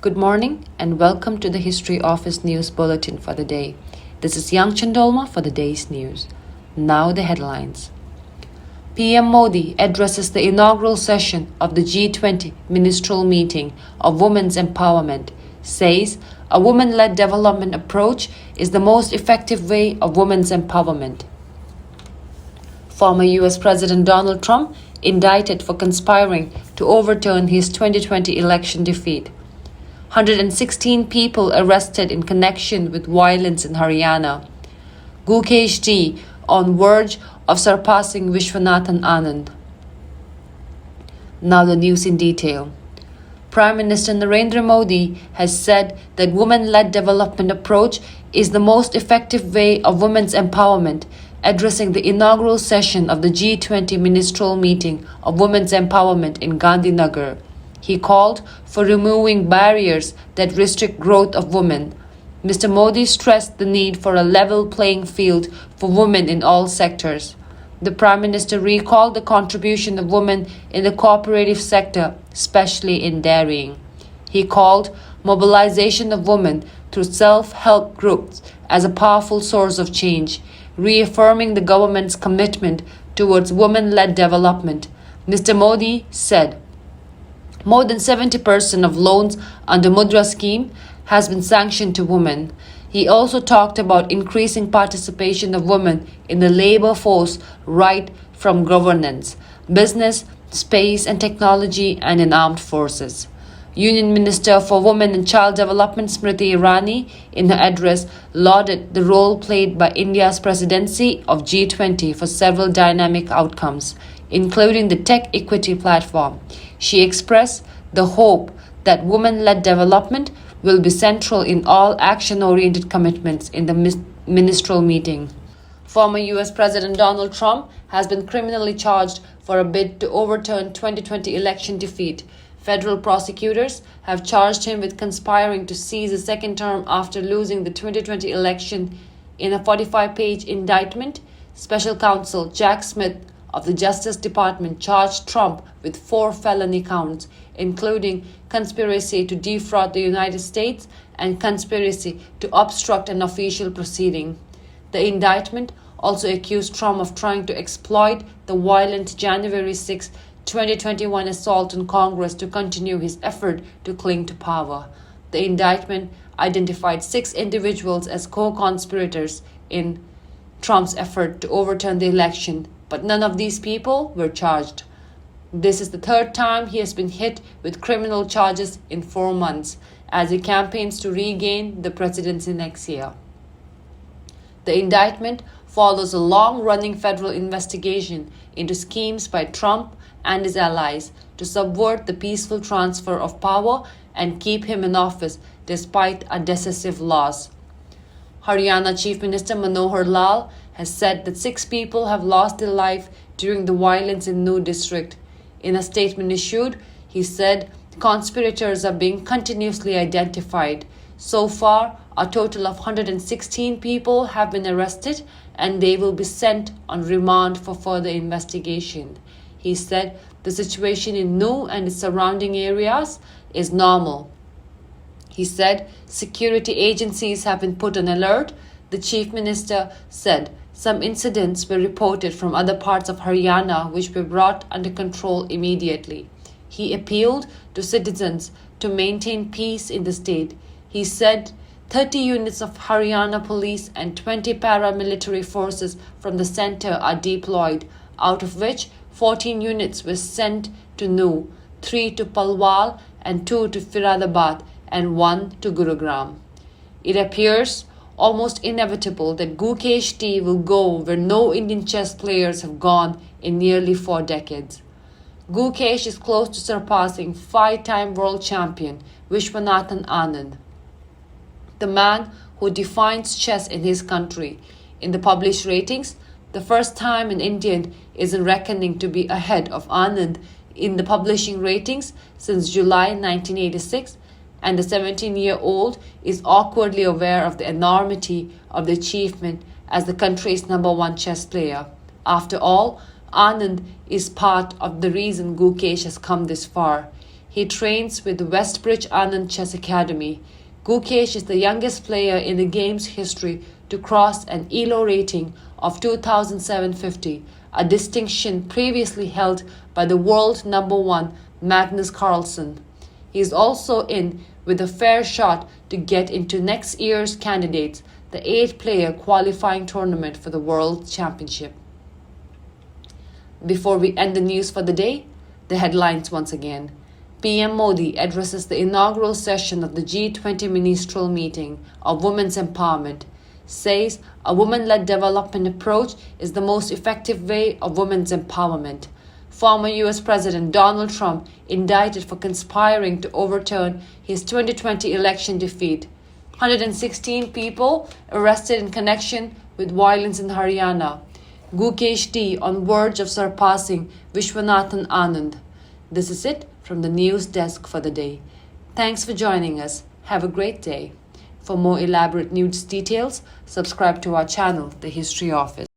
Good morning and welcome to the History Office News Bulletin for the day. This is Yangchen Dolma for the day's news. Now the headlines. PM Modi addresses the inaugural session of the G20 Ministerial Meeting of Women's Empowerment, says a women-led development approach is the most effective way of women's empowerment. Former US President Donald Trump indicted for conspiring to overturn his 2020 election defeat. 116 people arrested in connection with violence in Haryana. Gukesh on verge of surpassing Vishwanathan Anand. Now the news in detail. Prime Minister Narendra Modi has said that women-led development approach is the most effective way of women's empowerment, addressing the inaugural session of the G20 Ministerial Meeting of Women's Empowerment in Gandhinagar. He called for removing barriers that restrict growth of women. Mr. Modi stressed the need for a level playing field for women in all sectors. The Prime Minister recalled the contribution of women in the cooperative sector, especially in dairying. He called mobilization of women through self-help groups as a powerful source of change, reaffirming the government's commitment towards women-led development. Mr. Modi said, more than 70% of loans under Mudra scheme has been sanctioned to women. He also talked about increasing participation of women in the labor force right from governance, business, space and technology and in armed forces. Union Minister for Women and Child Development Smriti Irani, in her address, lauded the role played by India's presidency of G20 for several dynamic outcomes, including the tech equity platform. She expressed the hope that women-led development will be central in all action-oriented commitments in the ministerial meeting. Former US President Donald Trump has been criminally charged for a bid to overturn 2020 election defeat. Federal prosecutors have charged him with conspiring to seize a second term after losing the 2020 election. In a 45-page indictment, Special Counsel Jack Smith of the Justice Department charged Trump with 4 felony counts, including conspiracy to defraud the United States and conspiracy to obstruct an official proceeding. The indictment also accused Trump of trying to exploit the violent January 6, 2021 assault on Congress to continue his effort to cling to power. The indictment identified 6 individuals as co-conspirators in Trump's effort to overturn the election, but none of these people were charged. This is the 3rd time he has been hit with criminal charges in 4 months as he campaigns to regain the presidency next year. The indictment follows a long-running federal investigation into schemes by Trump and his allies to subvert the peaceful transfer of power and keep him in office despite a decisive loss. Haryana Chief Minister Manohar Lal has said that 6 people have lost their life during the violence in Nuh district. In a statement issued, he said conspirators are being continuously identified. So far, a total of 116 people have been arrested and they will be sent on remand for further investigation. He said the situation in Nuh and its surrounding areas is normal. He said security agencies have been put on alert. The Chief Minister said some incidents were reported from other parts of Haryana which were brought under control immediately. He appealed to citizens to maintain peace in the state. He said 30 units of Haryana police and 20 paramilitary forces from the centre are deployed, out of which 14 units were sent to Nuh, 3 to Palwal and 2 to Firadabad and 1 to Gurugram. It appears almost inevitable that Gukesh will go where no Indian chess players have gone in nearly 4 decades. Gukesh is close to surpassing 5-time world champion Vishwanathan Anand, the man who defines chess in his country. In the published ratings, the first time an Indian is in reckoning to be ahead of Anand in the publishing ratings since July 1986, and the 17-year-old is awkwardly aware of the enormity of the achievement as the country's #1 chess player. After all, Anand is part of the reason Gukesh has come this far. He trains with the Westbridge Anand Chess Academy. Gukesh is the youngest player in the game's history to cross an ELO rating of 2750, a distinction previously held by the world number one Magnus Carlsen. He is also in with a fair shot to get into next year's candidates, the 8-player qualifying tournament for the World Championship. Before we end the news for the day, the headlines once again. PM Modi addresses the inaugural session of the G20 Ministerial Meeting of Women's Empowerment, says a woman-led development approach is the most effective way of women's empowerment. Former US President Donald Trump indicted for conspiring to overturn his 2020 election defeat. 116 people arrested in connection with violence in Haryana. Gukesh D on verge of surpassing Vishwanathan Anand. This is it from the news desk for the day. Thanks for joining us. Have a great day. For more elaborate news details, subscribe to our channel, The History Office.